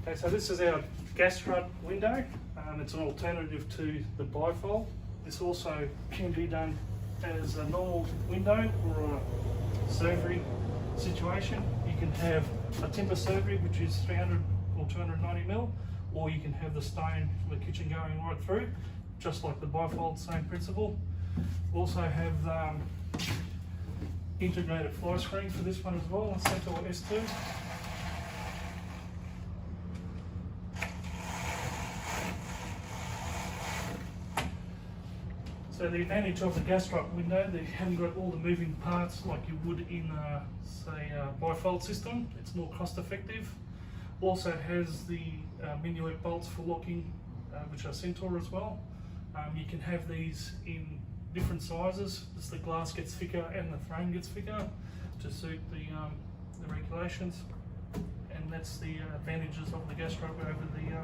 Okay, so this is our gas strut window. It's an alternative to the bifold. This also can be done as a normal window or a servery situation. You can have a timber servery, which is 300 or 290mm, or you can have the stone for the kitchen going right through, just like the bifold, same principle. Also have integrated fly screen for this one as well, on Centaur S2. So the advantage of the gas strut window, they haven't got all the moving parts like you would in say a bifold system. It's more cost effective. Also has the minuet bolts for locking, which are Centaur as well. You can have these in different sizes as the glass gets thicker and the frame gets thicker to suit the regulations. And that's the advantages of the gas strut over the